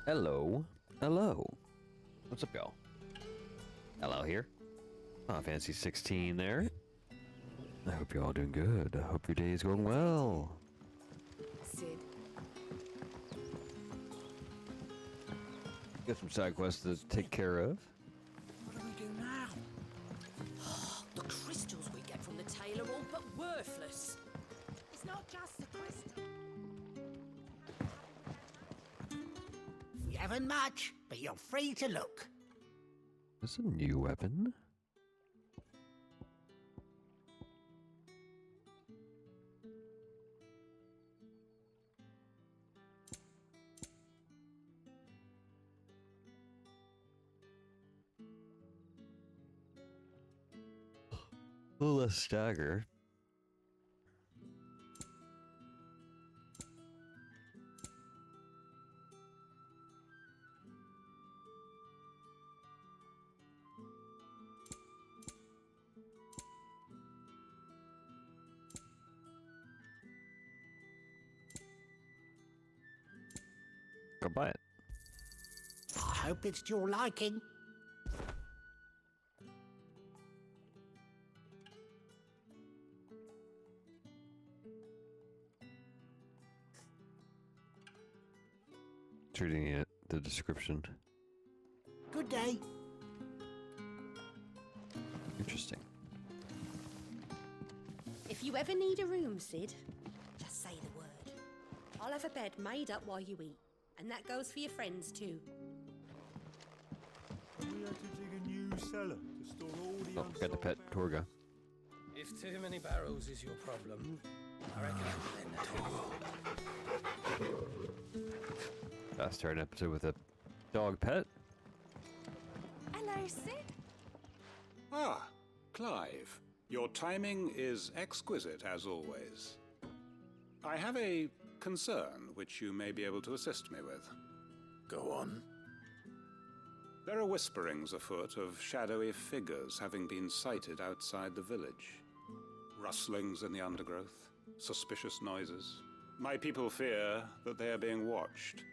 Hello. Hello. What's up, y'all? Hello here. Oh, Fancy 16 there. I hope you're all doing good. I hope your day is going well. Sid. Got some side quests to take care of. What do we do now? The crystals we get from the tail are all but worthless. It's not just the crystal. You haven't much, but you're free to look. This is a new weapon. A little less stagger. Go buy it. I hope it's to your liking. Reading it, the description. Good day. Interesting. If you ever need a room, Sid, just say the word. I'll have a bed made up while you eat. And that goes for your friends too. We had to dig a new cellar to store all the Oh, forgot the pet Torga. If too many barrels is your problem, I reckon I'll end the I'll start an episode with a dog pet. Hello, Sid. Ah, Clive. Your timing is exquisite, as always. I have a concern which you may be able to assist me with. Go on. There are whisperings afoot of shadowy figures having been sighted outside the village. Rustlings in the undergrowth, suspicious noises. My people fear that they are being watched.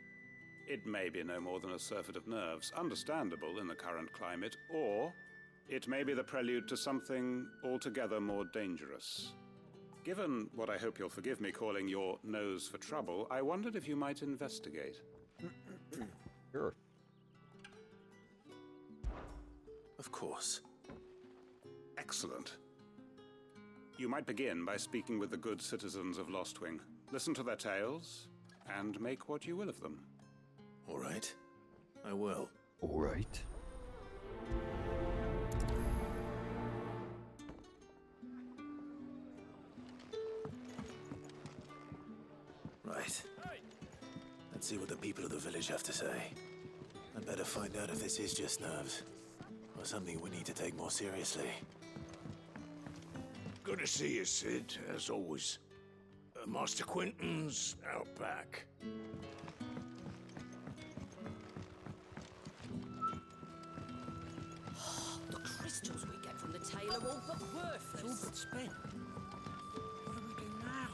It may be no more than a surfeit of nerves, understandable in the current climate, or it may be the prelude to something altogether more dangerous. Given what I hope you'll forgive me calling your nose for trouble, I wondered if you might investigate. Sure. Of course. Excellent. You might begin by speaking with the good citizens of Lostwing. Listen to their tales, and make what you will of them. All right. I will. All right. Right. Let's see what the people of the village have to say. I'd better find out if this is just nerves, or something we need to take more seriously. Good to see you, Sid, as always. Master Quentin's out back. The crystals we get from the tail are all but worthless. It's all but spent. What do we do now?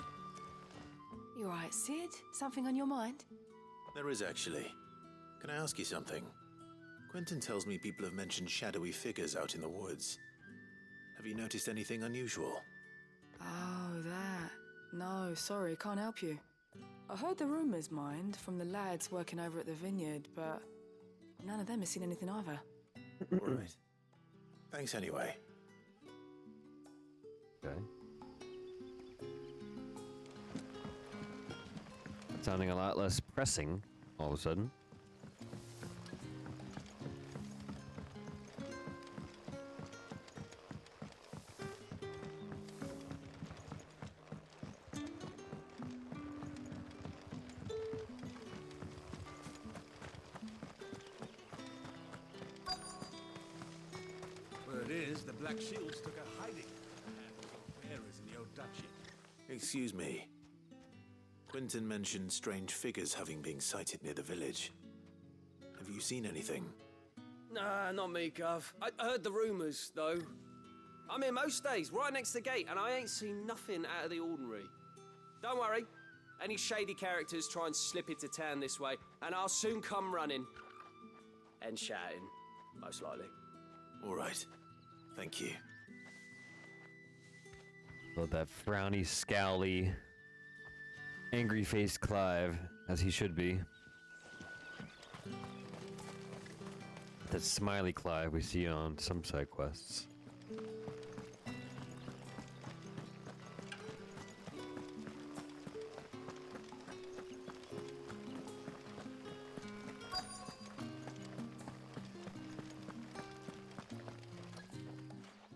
You all right, Sid? Something on your mind? There is actually. Can I ask you something? Quentin tells me people have mentioned shadowy figures out in the woods. Have you noticed anything unusual? Oh, that. No, sorry, can't help you. I heard the rumours, mind, from the lads working over at the vineyard, but none of them has seen anything either. All right. Thanks anyway. Okay. Sounding a lot less pressing all of a sudden. Word is, the Black Shields took a hiding. And bearers in the old duchy. Excuse me. Quentin mentioned strange figures having been sighted near the village. Have you seen anything? Nah, not me, Gov. I heard the rumours, though. I'm here most days, right next to the gate, and I ain't seen nothing out of the ordinary. Don't worry, Any shady characters try and slip into town this way, and I'll soon come running. And shouting, most likely. All right. Thank you. Love that frowny, scowly, angry-faced Clive, as he should be. That smiley Clive we see on some side quests.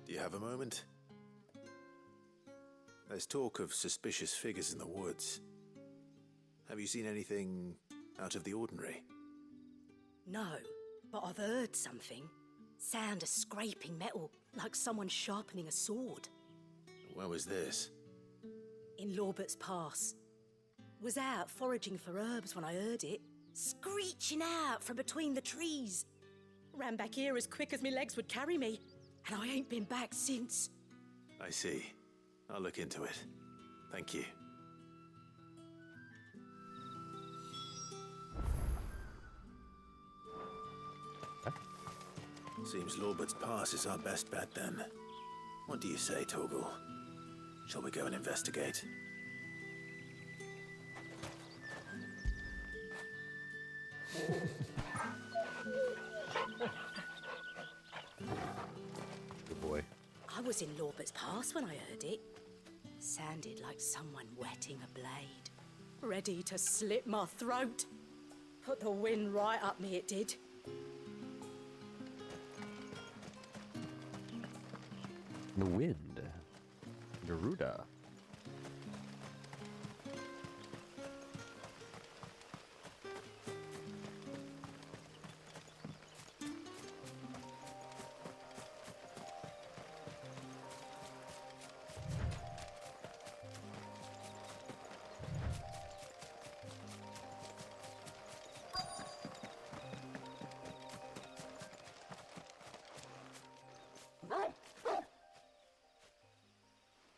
Do you have a moment? There's talk of suspicious figures in the woods. Have you seen anything out of the ordinary? No, but I've heard something. Sound of scraping metal, like someone sharpening a sword. Where was this? In Lorbert's Pass. Was out foraging for herbs when I heard it, screeching out from between the trees. Ran back here as quick as my legs would carry me, and I ain't been back since. I see. I'll look into it. Thank you. Seems Lorbert's Pass is our best bet then. What do you say, Torgal? Shall we go and investigate? Good boy. I was in Lorbert's Pass when I heard it. Sounded like someone whetting a blade. Ready to slit my throat. Put the wind right up me, it did. The wind. Garuda.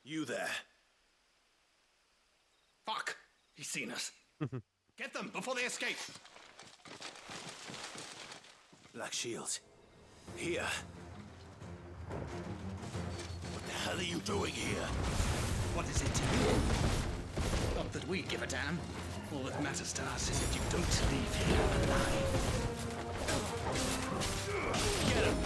You there. Fuck! He's seen us. Get them before they escape. Black Shield. Here. What the hell are you doing here? What is it to you? Not that we give a damn. All that matters to us is that you don't leave here alive. Get him!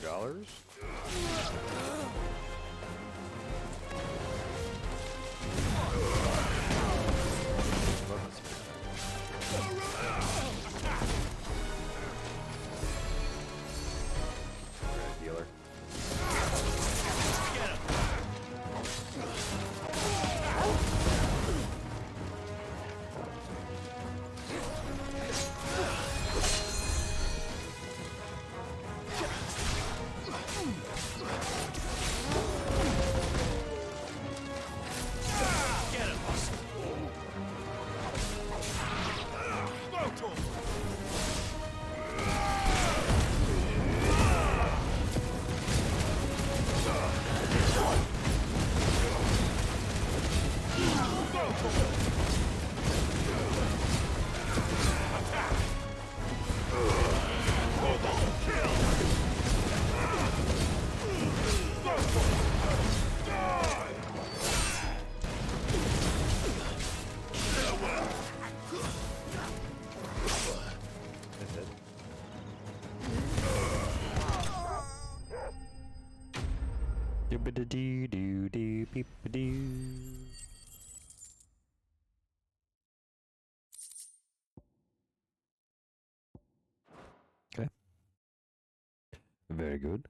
$2. Dealer. Okay. Very good.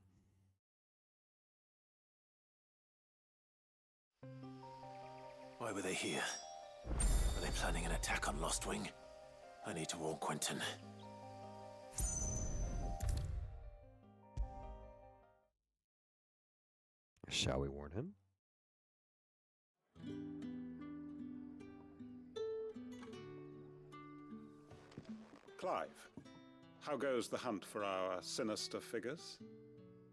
Why were they here? Are they planning an attack on Lost Wing? I need to warn Quentin. Shall we warn him? Clive, how goes the hunt for our sinister figures?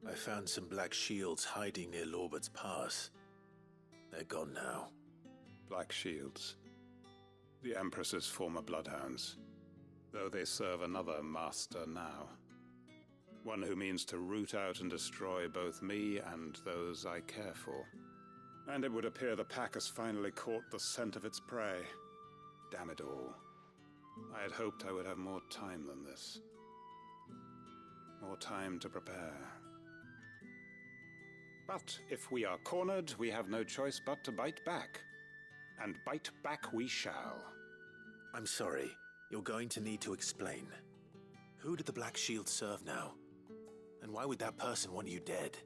I found some black shields hiding near Lorbert's Pass. They're gone now. Black Shields. The Empress's former bloodhounds, though they serve another master now. One who means to root out and destroy both me and those I care for. And it would appear the pack has finally caught the scent of its prey. Damn it all. I had hoped I would have more time than this. More time to prepare. But if we are cornered, we have no choice but to bite back. And bite back we shall. I'm sorry. You're going to need to explain. Who did the Black Shield serve now? And why would that person want you dead?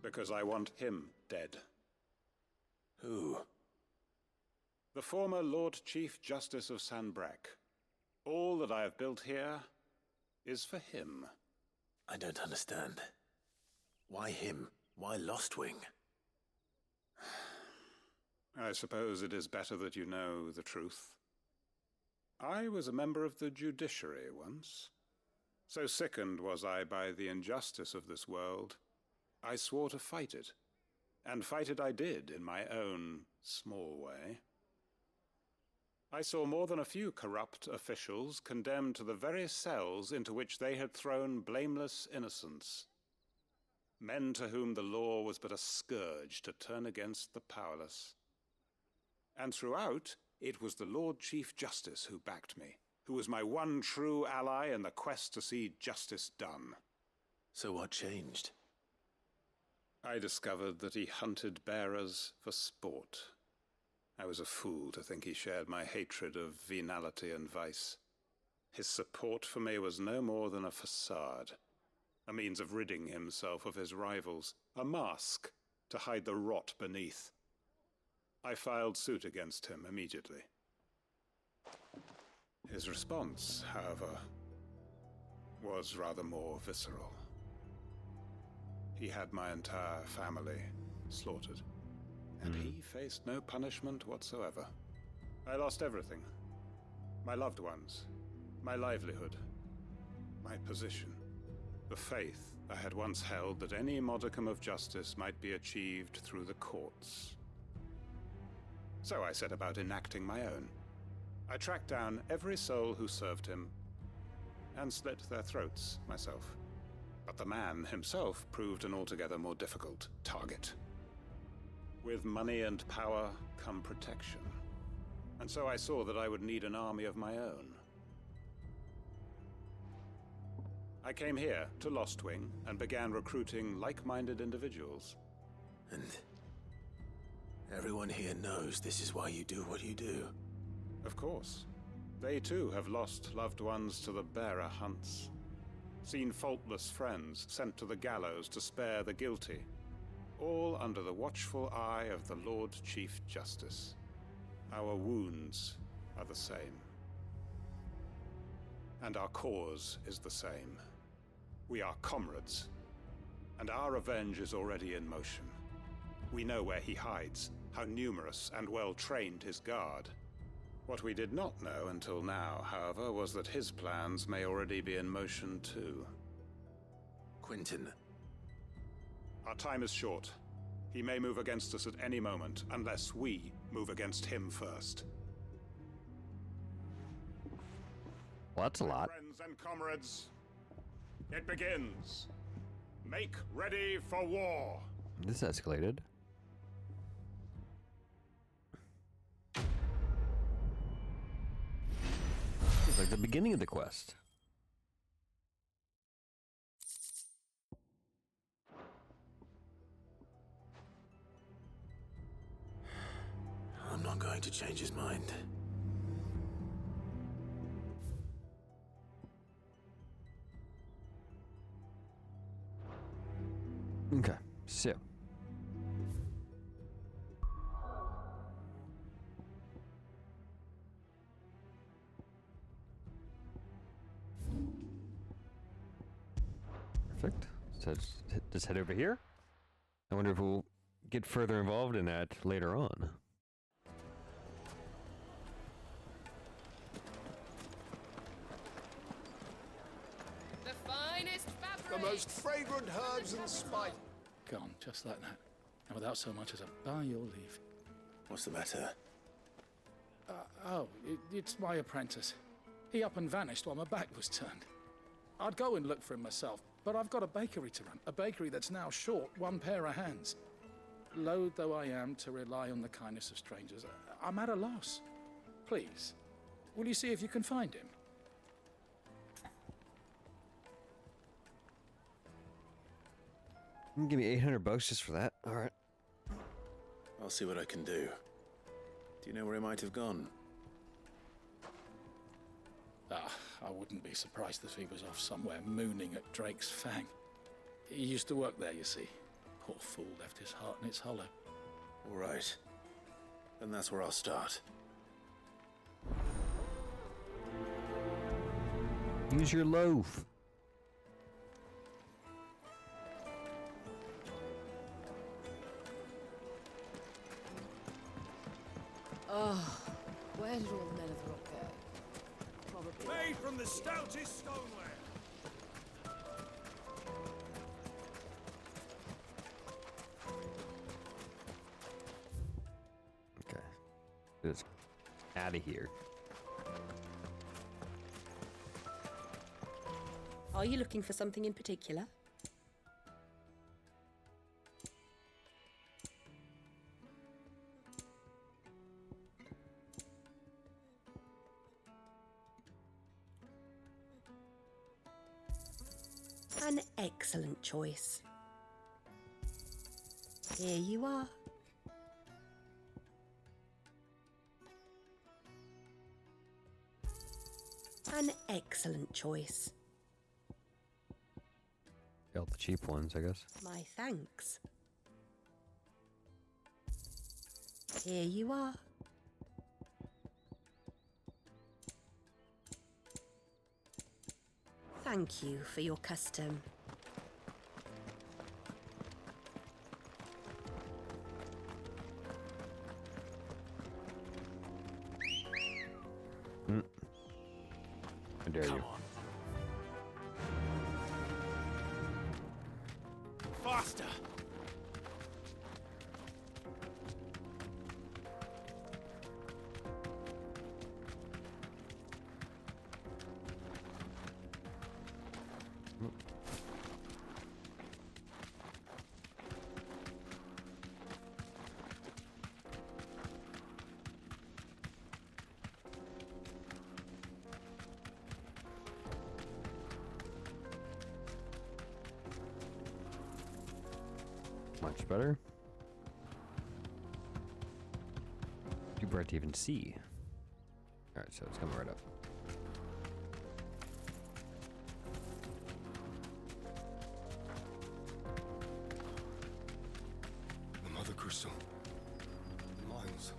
Because I want him dead. Who? The former Lord Chief Justice of Sanbreque. All that I have built here is for him. I don't understand. Why him? Why Lostwing? I suppose it is better that you know the truth. I was a member of the judiciary once. So sickened was I by the injustice of this world, I swore to fight it. And fight it I did in my own small way. I saw more than a few corrupt officials condemned to the very cells into which they had thrown blameless innocents. Men to whom the law was but a scourge to turn against the powerless. And throughout, it was the Lord Chief Justice who backed me, who was my one true ally in the quest to see justice done. So what changed? I discovered that he hunted bearers for sport. I was a fool to think he shared my hatred of venality and vice. His support for me was no more than a facade, a means of ridding himself of his rivals, a mask to hide the rot beneath. I filed suit against him immediately. His response, however, was rather more visceral. He had my entire family slaughtered, and he faced no punishment whatsoever. I lost everything. My loved ones, my livelihood, my position, the faith I had once held that any modicum of justice might be achieved through the courts. So I set about enacting my own. I tracked down every soul who served him, and slit their throats myself. But the man himself proved an altogether more difficult target. With money and power come protection. And so I saw that I would need an army of my own. I came here to Lostwing and began recruiting like-minded individuals. And everyone here knows this is why you do what you do. Of course. They too have lost loved ones to the bearer hunts. Seen faultless friends sent to the gallows to spare the guilty. All under the watchful eye of the Lord Chief Justice. Our wounds are the same. And our cause is the same. We are comrades. And our revenge is already in motion. We know where he hides, how numerous and well-trained his guard. What we did not know until now, however, was that his plans may already be in motion too. Quentin. Our time is short. He may move against us at any moment, unless we move against him first. Well, that's a lot. Friends and comrades, it begins. Make ready for war. This escalated. It's like the beginning of the quest. I'm not going to change his mind. Okay, so. Perfect. So just head over here. I wonder if we'll get further involved in that later on. The finest fabric. The most fragrant herbs and spice. Gone, just like that. And without so much as a by your leave. What's the matter? It's my apprentice. He up and vanished while my back was turned. I'd go and look for him myself, but I've got a bakery to run. A bakery that's now short one pair of hands. Loath though I am to rely on the kindness of strangers, I'm at a loss. Please, will you see if you can find him? You can give me $800 just for that. All right. I'll see what I can do. Do you know where he might have gone? I wouldn't be surprised if he was off somewhere mooning at Drake's Fang. He used to work there, you see. Poor fool left his heart in its hollow. All right. Then that's where I'll start. Use your loaf. Oh, where did all the men of the rock go? Probably. Made from the stoutest stoneware. Okay. Just out of here. Are you looking for something in particular? An excellent choice. Here you are. An excellent choice. Got the cheap ones, I guess. My thanks. Here you are. Thank you for your custom. How dare you? Faster! Much better. Too bright to even see. Alright, so it's coming right up. The Mother Crystal. The mines.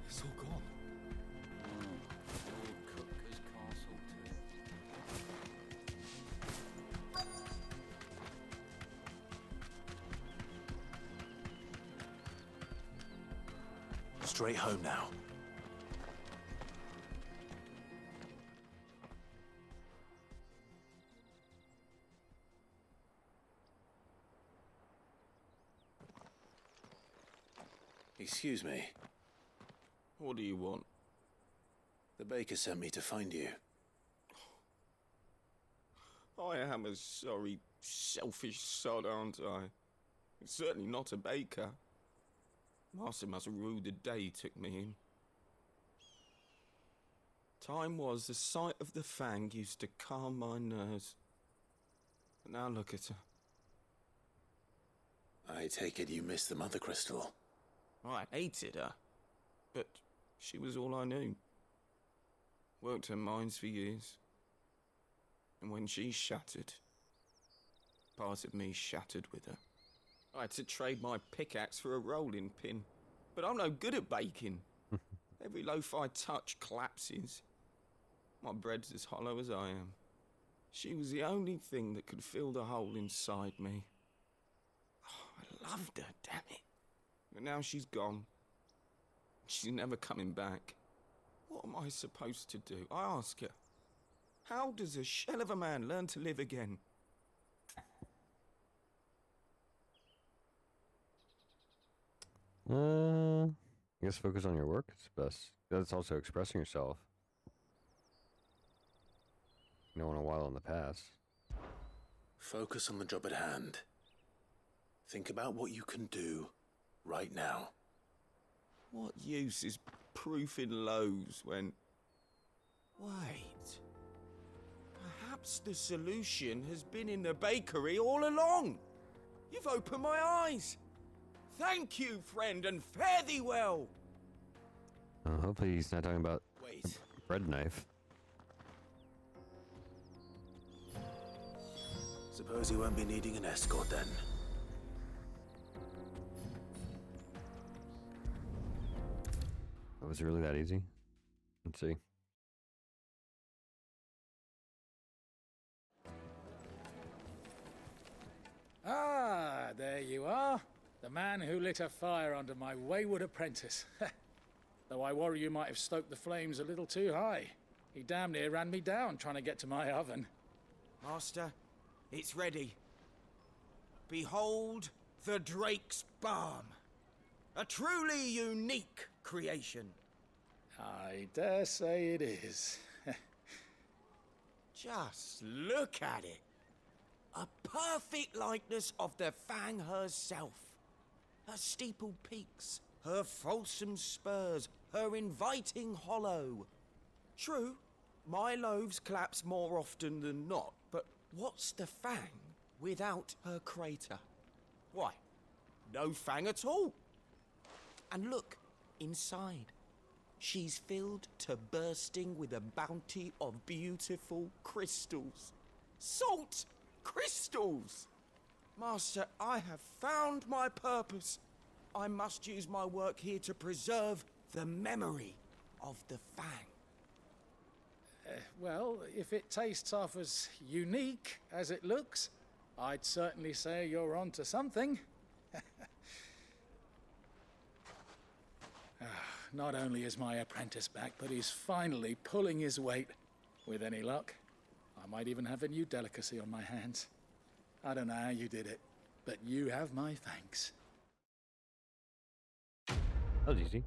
It's all gone. Cookers Castle too. Straight home now. Excuse me. What do you want? The baker sent me to find you. I am a sorry, selfish sod, aren't I? Certainly not a baker. Master must have ruled the day he took me in. Time was the sight of the Fang used to calm my nerves. But now look at her. I take it you missed the Mother Crystal. I hated her, but she was all I knew. Worked her mines for years. And when she shattered, part of me shattered with her. I had to trade my pickaxe for a rolling pin, but I'm no good at baking. Every loaf I touch collapses. My bread's as hollow as I am. She was the only thing that could fill the hole inside me. loved her, damn it. But now she's gone. She's never coming back. What am I supposed to do? I ask her. How does a shell of a man learn to live again? I guess focus on your work is best. That's also expressing yourself. You don't want to wallow in the past. Focus on the job at hand. Think about what you can do right now. What use is proofing loaves when... Wait. Perhaps the solution has been in the bakery all along. You've opened my eyes. Thank you, friend, and fare thee well. Hopefully he's not talking about Wait. a bread knife. Suppose you won't be needing an escort then. Was it really that easy? Let's see. Ah, there you are. The man who lit a fire under my wayward apprentice. Though I worry you might have stoked the flames a little too high. He damn near ran me down trying to get to my oven. Master, it's ready. Behold the Drake's Barm. A truly unique creation. I dare say it is. Just look at it. A perfect likeness of the Fang herself. Her steepled peaks, her fulsome spurs, her inviting hollow. True, my loaves collapse more often than not, but what's the Fang without her crater? Why, no Fang at all. And look, inside. She's filled to bursting with a bounty of beautiful crystals. Salt crystals! Master, I have found my purpose. I must use my work here to preserve the memory of the Fang. Well, if it tastes half as unique as it looks, I'd certainly say you're onto something. Not only is my apprentice back, but he's finally pulling his weight. With any luck, I might even have a new delicacy on my hands. I don't know how you did it, but you have my thanks. That was easy.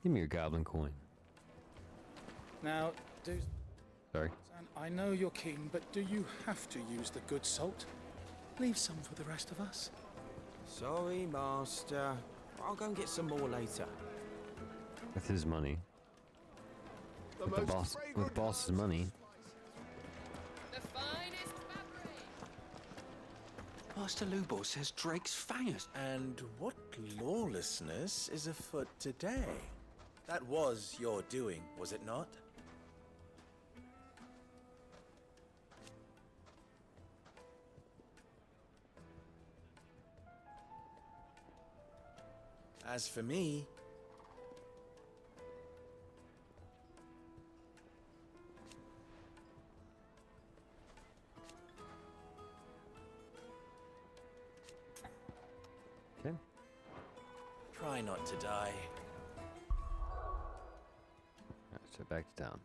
Give me your goblin coin. Now, Sorry. I know you're keen, but do you have to use the good salt? Leave some for the rest of us. Sorry, Master. I'll go and get some more later. With his money. With boss's money. The finest fabric. Master Lubor says Drake's fangers. And what lawlessness is afoot today? That was your doing, was it not? As for me... Okay. Try not to die. Alright, so back to town.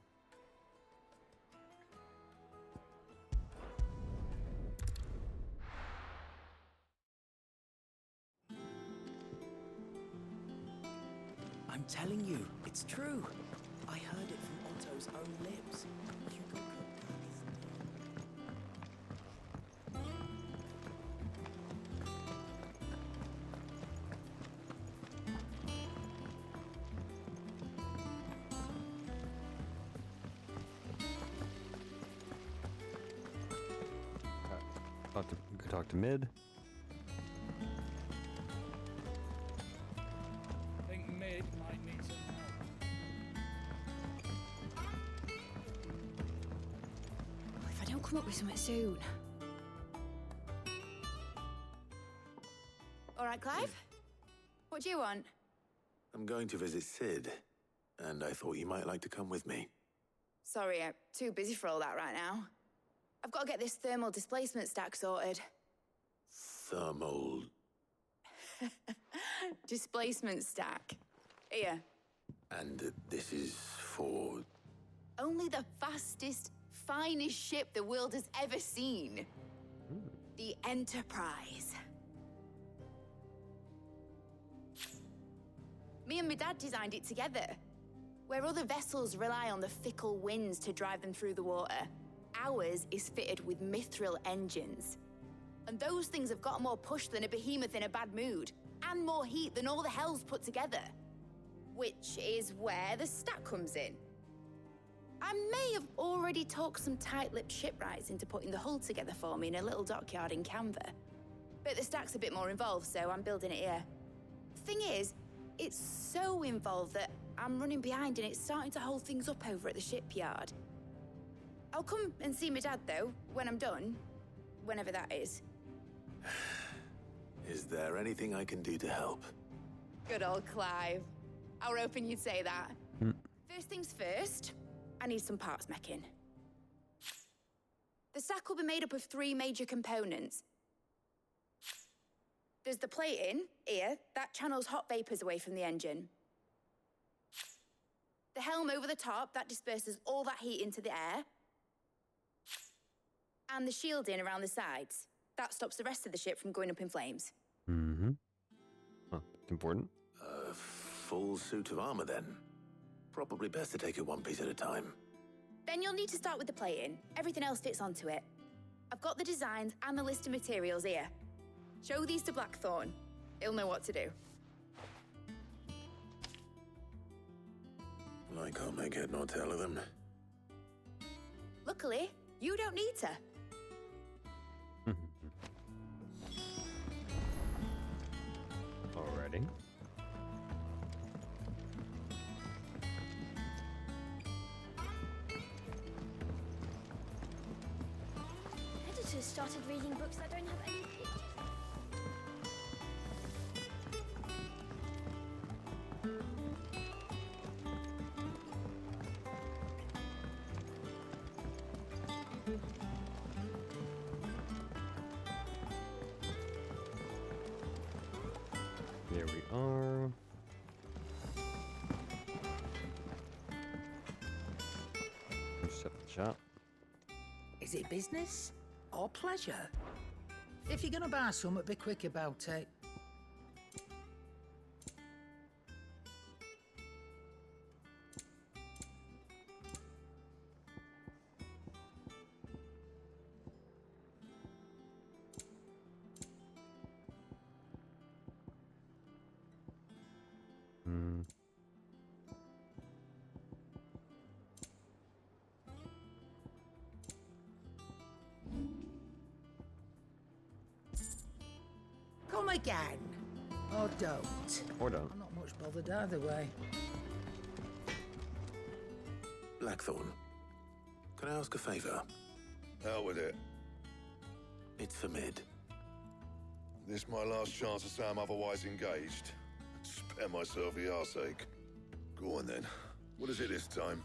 I'm telling you, it's true. I heard it from Otto's own lips. Hugo Go talk to Mid. I think Mid might need some help. If I don't come up with something soon. All right, Clive? What do you want? I'm going to visit Sid. and I thought you might like to come with me. Sorry, I'm too busy for all that right now. I've got to get this thermal displacement stack sorted. Thermal... Displacement stack. Here. And this is for... Only the fastest, finest ship the world has ever seen. The Enterprise. Me and my dad designed it together. Where other vessels rely on the fickle winds to drive them through the water, ours is fitted with mithril engines. And those things have got more push than a behemoth in a bad mood, and more heat than all the hells put together. Which is where the stack comes in. I may have already talked some tight-lipped shipwrights into putting the hull together for me in a little dockyard in Canva. But the stack's a bit more involved, so I'm building it here. Thing is, it's so involved that I'm running behind and it's starting to hold things up over at the shipyard. I'll come and see my dad, though, when I'm done. Whenever that is. Is there anything I can do to help? Good old Clive. I was hoping you'd say that. First things first, I need some parts meching. The stack will be made up of 3 major components. There's the plating, here, that channels hot vapors away from the engine. The helm over the top, that disperses all that heat into the air. And the shielding around the sides. That stops the rest of the ship from going up in flames. Mm-hmm. Well, it's important. A full suit of armor, then. Probably best to take it one piece at a time. Then you'll need to start with the plating. Everything else fits onto it. I've got the designs and the list of materials here. Show these to Blackthorn. He'll know what to do. I can't make head nor tail of them. Luckily, you don't need to. Alrighty. Editors started reading books that don't have any pictures. There we are. Set the shop. Is it business or pleasure? If you're gonna buy something, be quick about it. Come again. Or don't. Or don't. I'm not much bothered either way. Blackthorn, can I ask a favor? Out with it. It's for Mid. This my last chance to say I'm otherwise engaged. Spare myself the arseache. Go on then. What is it this time?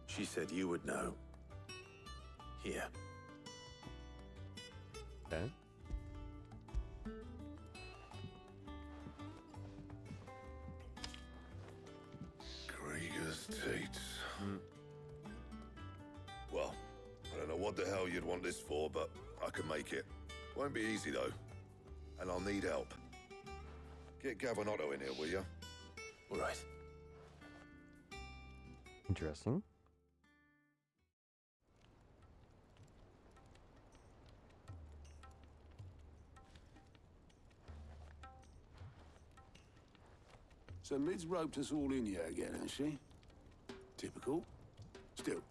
She said you would know. Here. Okay. Krieger's Tates. Well, I don't know what the hell you'd want this for, but I can make it. Won't be easy, though. And I'll need help. Get Gavin-Otto in here, will you? All right. Interesting. So Mid's roped us all in here again, has she? Typical. Still,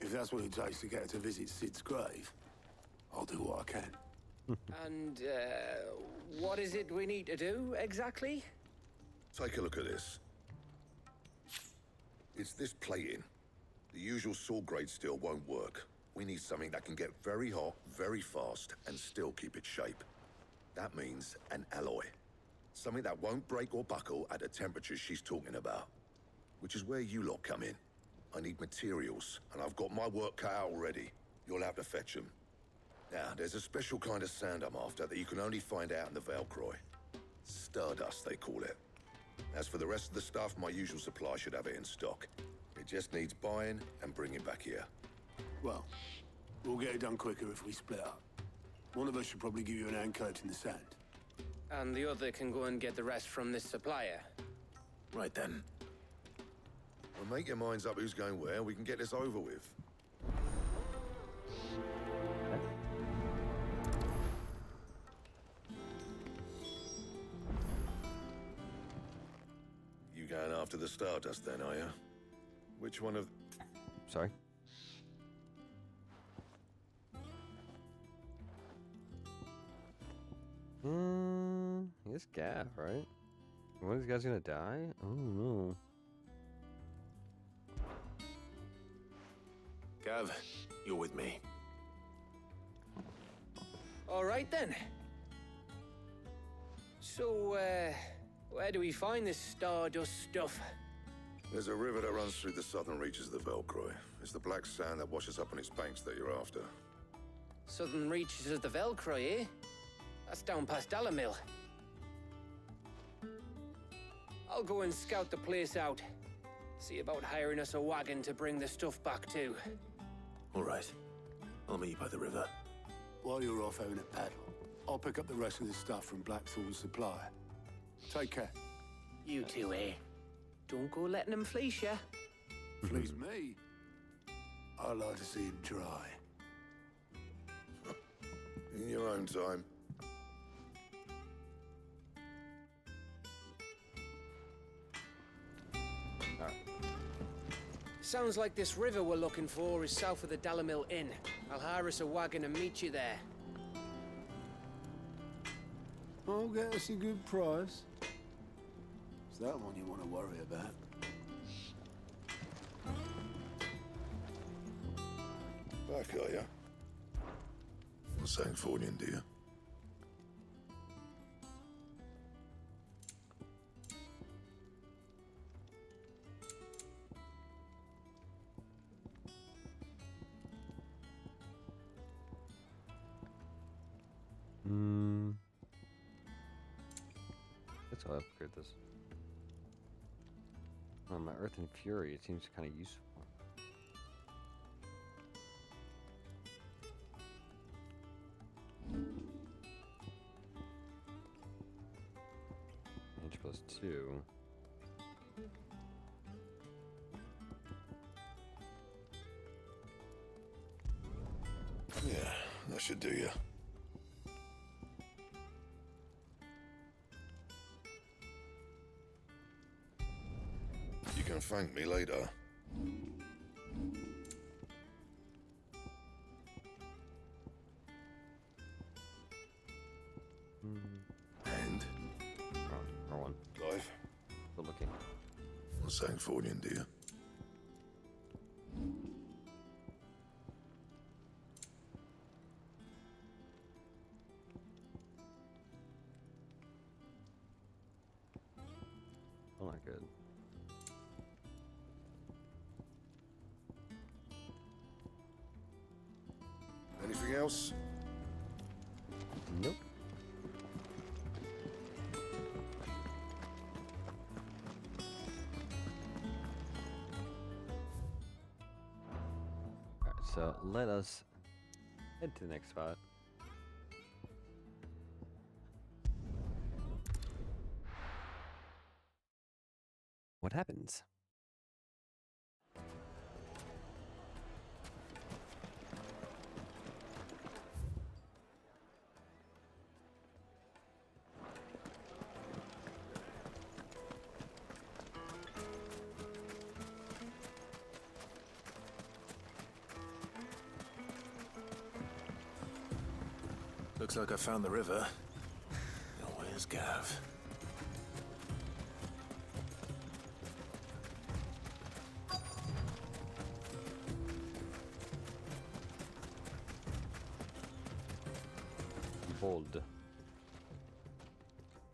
if that's what it takes to get her to visit Sid's grave, I'll do what I can. And, what is it we need to do, exactly? Take a look at this. It's this plating. The usual sword grade steel won't work. We need something that can get very hot, very fast, and still keep its shape. That means an alloy. Something that won't break or buckle at the temperatures she's talking about. which is where you lot come in. I need materials, and I've got my work cut out already. You'll have to fetch them. Now, there's a special kind of sand I'm after that you can only find out in the Velcroy. Stardust, they call it. As for the rest of the stuff, my usual supply should have it in stock. It just needs buying and bringing back here. Well, we'll get it done quicker if we split up. One of us should probably give you an hand coat in the sand. And the other can go and get the rest from this supplier. Right then. Well, make your minds up who's going where, and we can get this over with. You going after the Stardust then, are you? Which one of... Sorry? I guess Gav, right? One of these guys gonna die? I don't know. Gav, you're with me. All right then. So, where do we find this Stardust stuff? There's a river that runs through the southern reaches of the Velcroy. It's the black sand that washes up on its banks that you're after. Southern reaches of the Velcroy, eh? That's down past Dalamil. I'll go and scout the place out. See about hiring us a wagon to bring the stuff back to. All right. I'll meet you by the river. While you're off having a paddle, I'll pick up the rest of the stuff from Blackthorn's supply. Take care. You two, eh? Don't go letting them fleece ya. Fleece me? I like to see him try. In your own time. Sounds like this river we're looking for is south of the Dalamil Inn. I'll hire us a wagon and meet you there. I'll get us a good price. Is that one you want to worry about? Back, are you? What's saying Fornian, do you? Guess I'll upgrade this. My Earth and Fury, it seems kind of useful. +2. Yeah, that should do you. You can thank me later. And? Wrong one. Clive? Still looking. What's saying Fornian, do you? Oh, not good. Anything else? Nope. Alright, so let us head to the next spot. What happens? Looks like I found the river. Now where's Gav? Bold.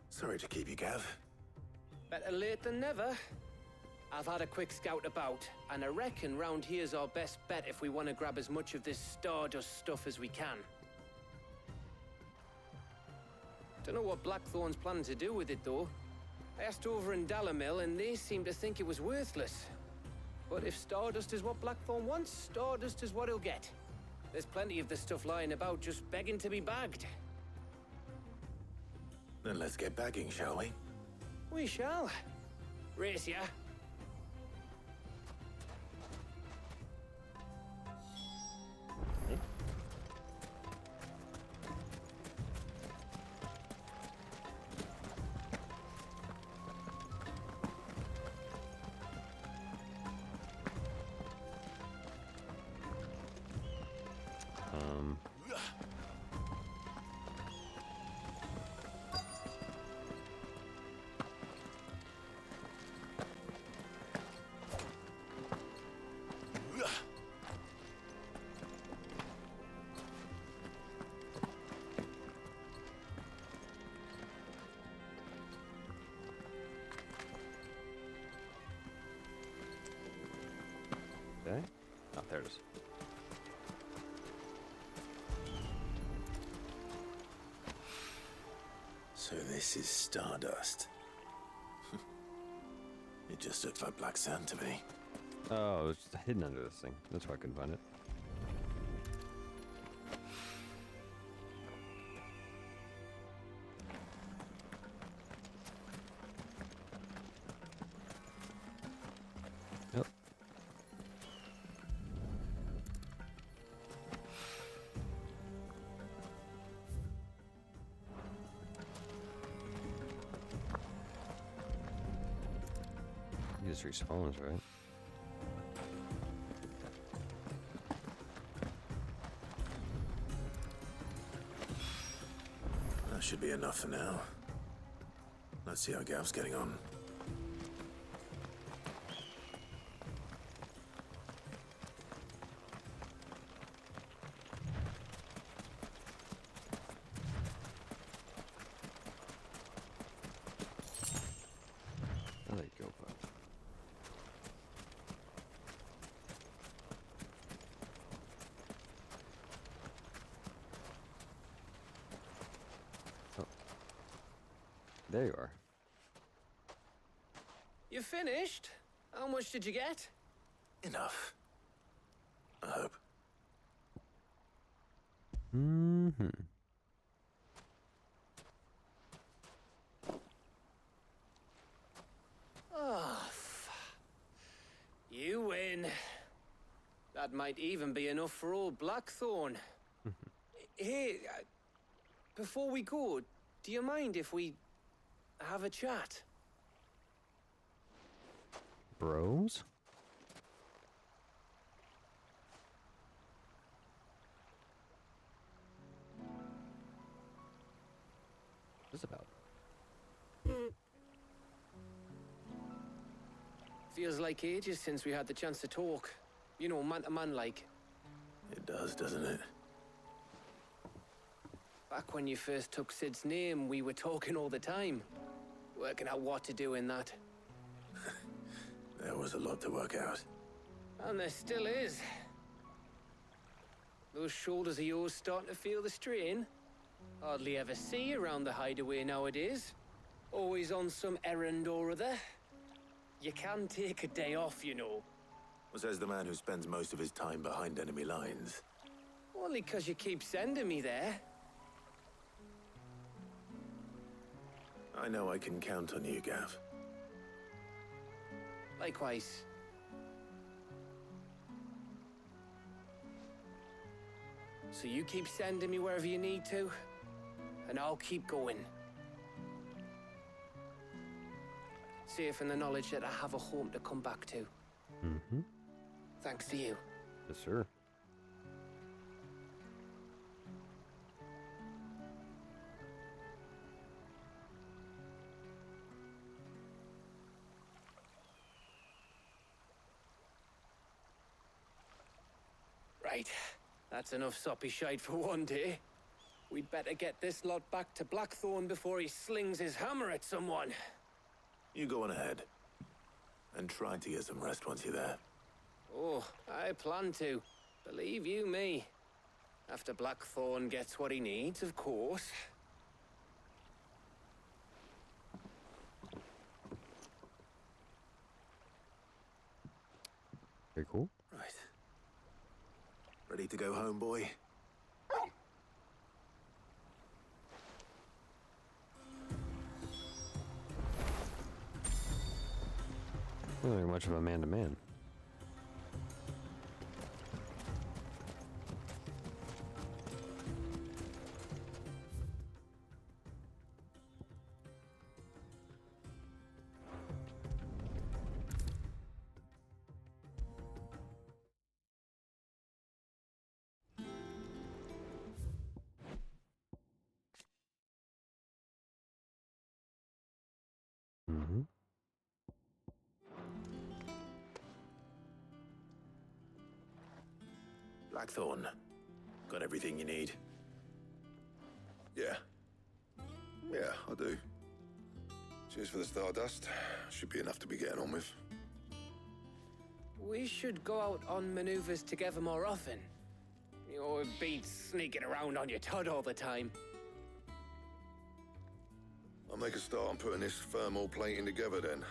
Sorry to keep you, Gav. Better late than never. I've had a quick scout about, and I reckon round here's our best bet if we want to grab as much of this Stardust stuff as we can. Don't know what Blackthorn's planning to do with it, though. I asked over in Dalamil, and they seem to think it was worthless. But if Stardust is what Blackthorn wants, Stardust is what he'll get. There's plenty of this stuff lying about, just begging to be bagged. Then let's get bagging, shall we? We shall. Race ya. Okay. Oh, there it is. So this is Stardust. It just looks like black sand to me. Oh, it's just hidden under this thing. That's why I couldn't find it. Yep. He just respawns, right? That should be enough for now. Let's see how Gav's getting on. There you go, bud. Oh. There you are. You finished? How much did you get? Enough. I hope. Mm-hmm. Oh, you win. That might even be enough for old Blackthorn. Hey, before we go, do you mind if we have a chat? Bros? What's this about? Feels like ages since we had the chance to talk. You know, man to man like. It does, doesn't it? Back when you first took Sid's name, we were talking all the time. Working out what to do in that. There was a lot to work out. And there still is. Those shoulders of yours starting to feel the strain. Hardly ever see you around the hideaway nowadays. Always on some errand or other. You can take a day off, you know. Well, says the man who spends most of his time behind enemy lines. Only 'cause you keep sending me there. I know I can count on you, Gav. Likewise. So you keep sending me wherever you need to, and I'll keep going. Safe in the knowledge that I have a home to come back to. Mm-hmm. Thanks to you. Yes, sir. Right. That's enough soppy shite for one day. We'd better get this lot back to Blackthorn before he slings his hammer at someone. You go on ahead. And try to get some rest once you're there. Oh, I plan to. Believe you me. After Blackthorn gets what he needs, of course. Very cool. Right. Ready to go home, boy? Not very much of a man-to-man. Mm-hmm. Blackthorn. Got everything you need? Yeah. Yeah, I do. Cheers for the Stardust. Should be enough to be getting on with. We should go out on maneuvers together more often. You're beat sneaking around on your Todd all the time. I'll make a start on putting this thermal plating together then.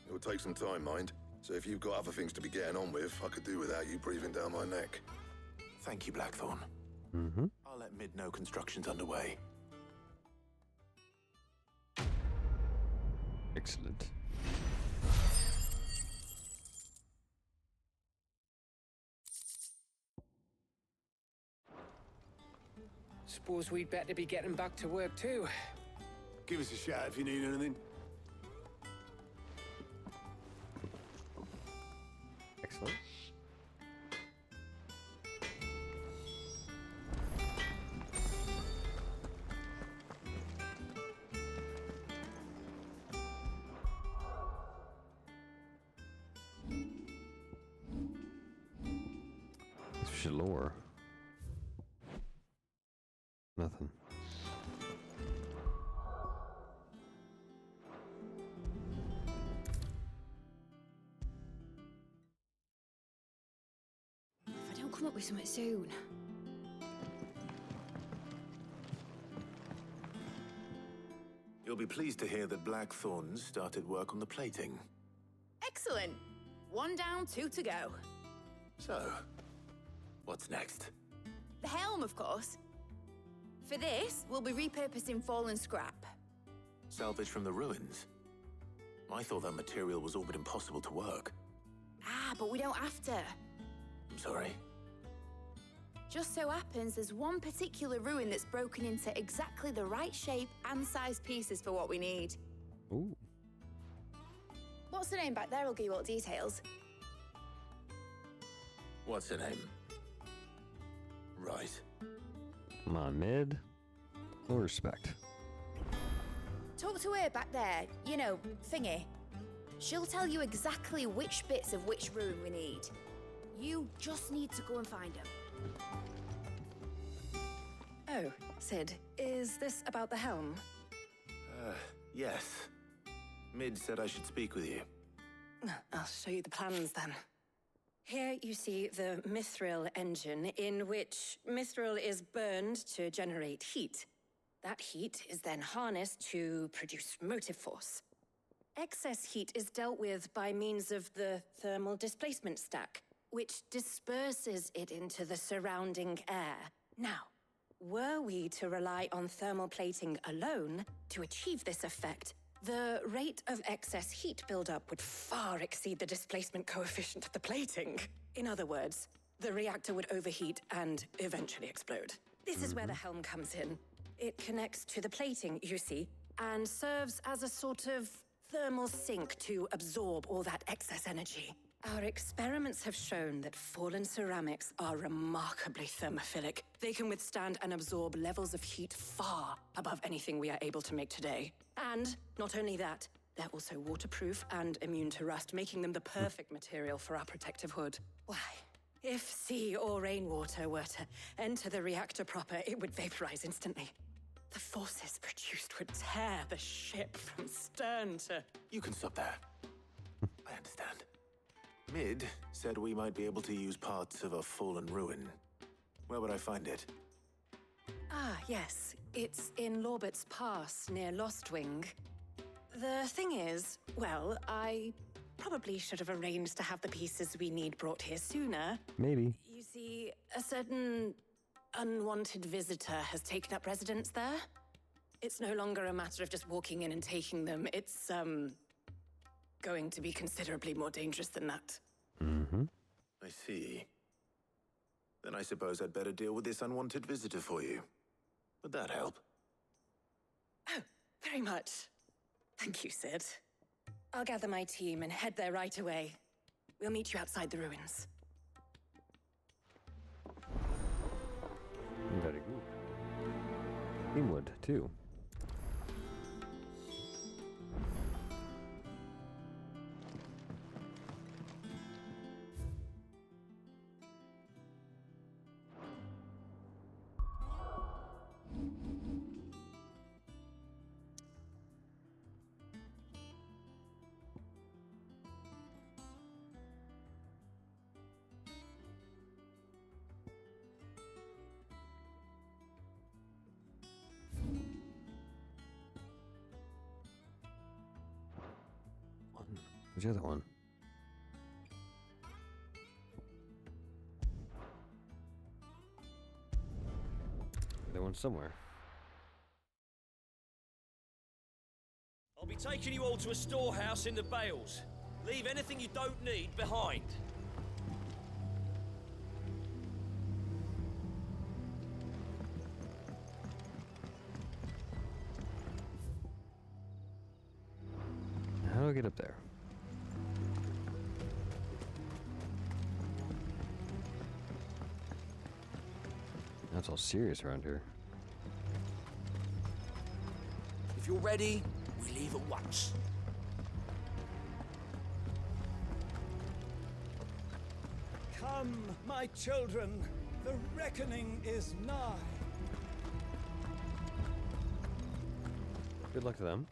It will take some time, mind. So if you've got other things to be getting on with, I could do without you breathing down my neck. Thank you, Blackthorn. Mm-hmm. I'll let Mid know construction's underway. Excellent. Suppose we'd better be getting back to work too. Give us a shout if you need anything. Excellent. We should lower. Nothing. If I don't come up with something soon. You'll be pleased to hear that Blackthorn's started work on the plating. Excellent. 1 down, 2 to go. So, what's next? The helm, of course. For this, we'll be repurposing fallen scrap. Salvage from the ruins? I thought that material was all but impossible to work. Ah, but we don't have to. I'm sorry. Just so happens there's one particular ruin that's broken into exactly the right shape and size pieces for what we need. Ooh. What's the name back there? I'll give you all the details. What's her name? Right. Come on, Mid. Full respect. Talk to her back there. You know, thingy. She'll tell you exactly which bits of which room we need. You just need to go and find them. Oh, Sid, is this about the helm? Yes. Mid said I should speak with you. I'll show you the plans then. Here you see the mithril engine, in which mithril is burned to generate heat. That heat is then harnessed to produce motive force. Excess heat is dealt with by means of the thermal displacement stack, which disperses it into the surrounding air. Now, were we to rely on thermal plating alone to achieve this effect, the rate of excess heat buildup would far exceed the displacement coefficient of the plating. In other words, the reactor would overheat and eventually explode. This is where the helm comes in. It connects to the plating, you see, and serves as a sort of thermal sink to absorb all that excess energy. Our experiments have shown that fallen ceramics are remarkably thermophilic. They can withstand and absorb levels of heat far above anything we are able to make today. And not only that, they're also waterproof and immune to rust, making them the perfect material for our protective hood. Why, if sea or rainwater were to enter the reactor proper, it would vaporize instantly. The forces produced would tear the ship from stern to... You can stop there. I Mid said we might be able to use parts of a fallen ruin. Where would I find it? Ah, yes. It's in Lorbert's Pass, near Lostwing. The thing is, well, I probably should have arranged to have the pieces we need brought here sooner. Maybe. You see, a certain unwanted visitor has taken up residence there. It's no longer a matter of just walking in and taking them. It's, going to be considerably more dangerous than that. Mm-hmm. I see. Then I suppose I'd better deal with this unwanted visitor for you. Would that help? Oh, very much. Thank you, Sid. I'll gather my team and head there right away. We'll meet you outside the ruins. Very good. Teamwood, too. Where's the other one? The one somewhere. I'll be taking you all to a storehouse in the Bales. Leave anything you don't need behind. How do I get up there? That's all serious around here. If you're ready, we leave at once. Come, my children, the reckoning is nigh. Good luck to them.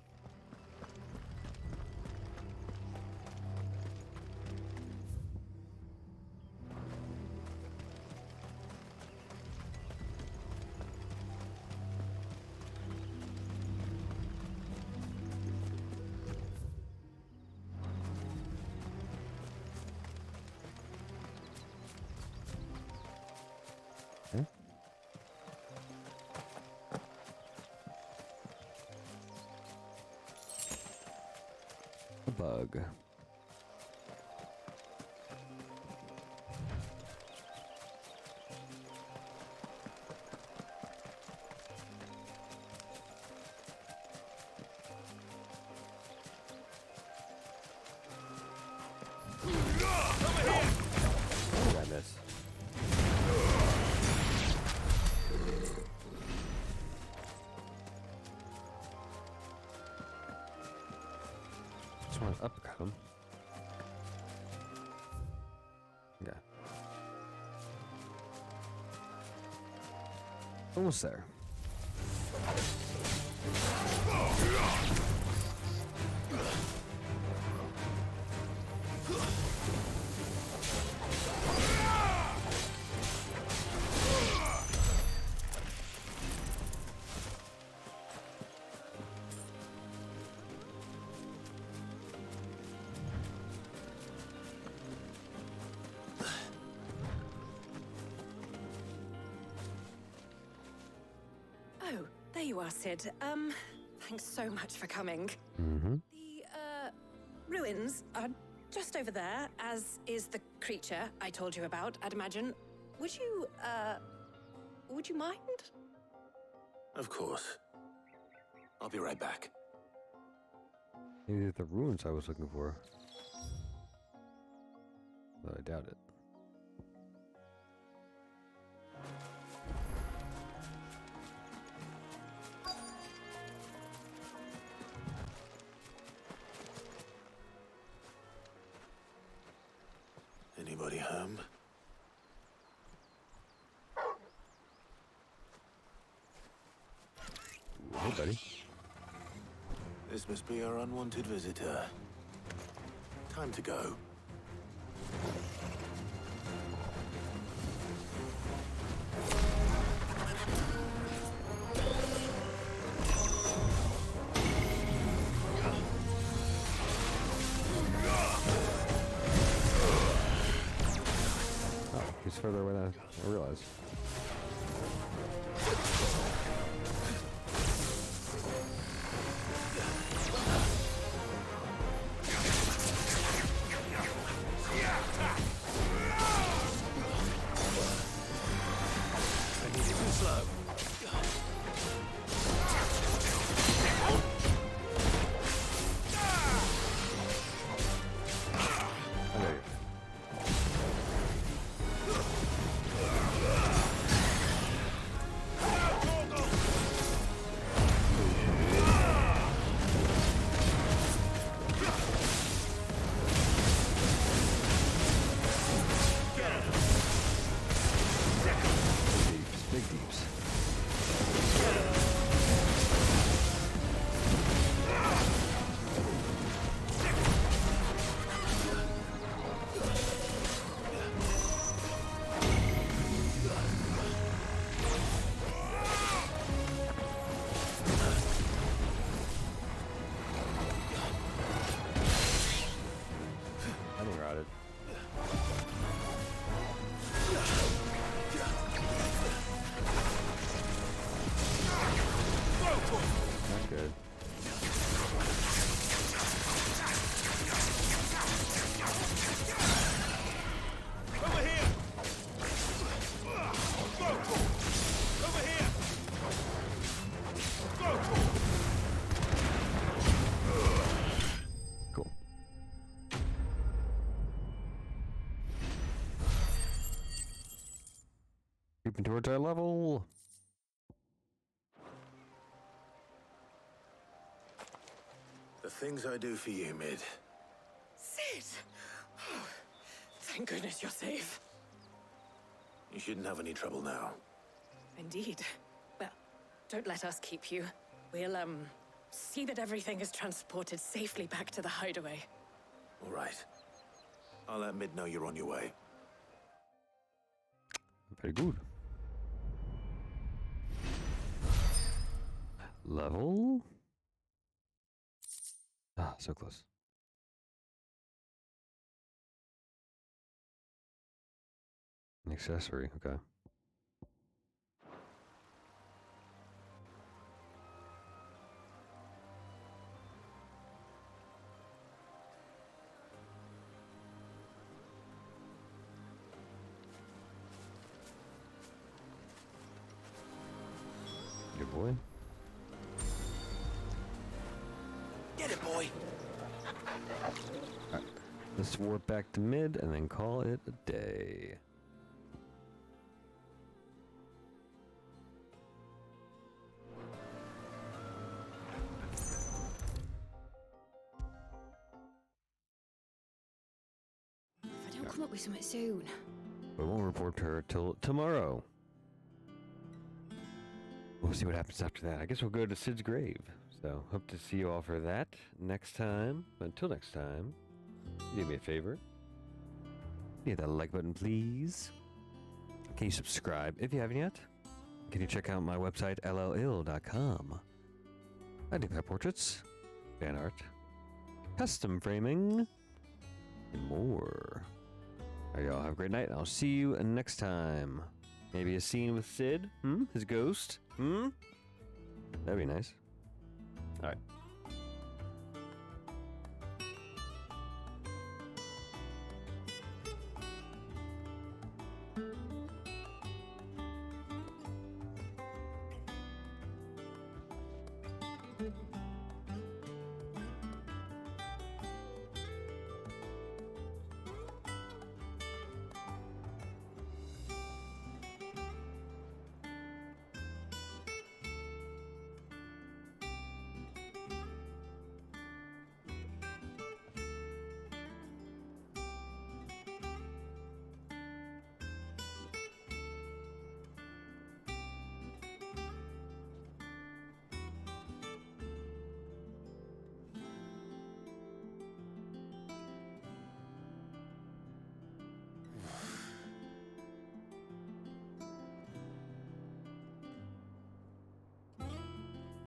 A bug. How did I miss? Just want to uppercut him. Okay. Almost there. Oh, there you are, Sid. Thanks so much for coming. Mm-hmm. The, ruins are just over there, as is the creature I told you about, I'd imagine. Would you mind? Of course. I'll be right back. Maybe the ruins I was looking for. But I doubt it. Anybody home? Hey, buddy. This must be our unwanted visitor. Time to go. Oh, he's further away than I realized. Big deeps. I think rotted. Not good. Over here! Over here! Cool. Creeping towards our level. The things I do for you, Mid. Sid! Oh, thank goodness you're safe. You shouldn't have any trouble now. Indeed. Well, don't let us keep you. We'll, see that everything is transported safely back to the hideaway. All right. I'll let Mid know you're on your way. Very good. Level? Ah, so close. An accessory, okay. Good boy. Get it, boy! Alright. Let's warp back to mid and then call it a day. If I don't come up with something soon. We won't report to her till tomorrow. We'll see what happens after that. I guess we'll go to Sid's grave. So, hope to see you all for that next time. But until next time, do me a favor. Hit that like button, please. Can you subscribe if you haven't yet? Can you check out my website, elloill.com? I do pet portraits, fan art, custom framing, and more. All right, y'all have a great night. I'll see you next time. Maybe a scene with Sid? His ghost? That'd be nice. All right.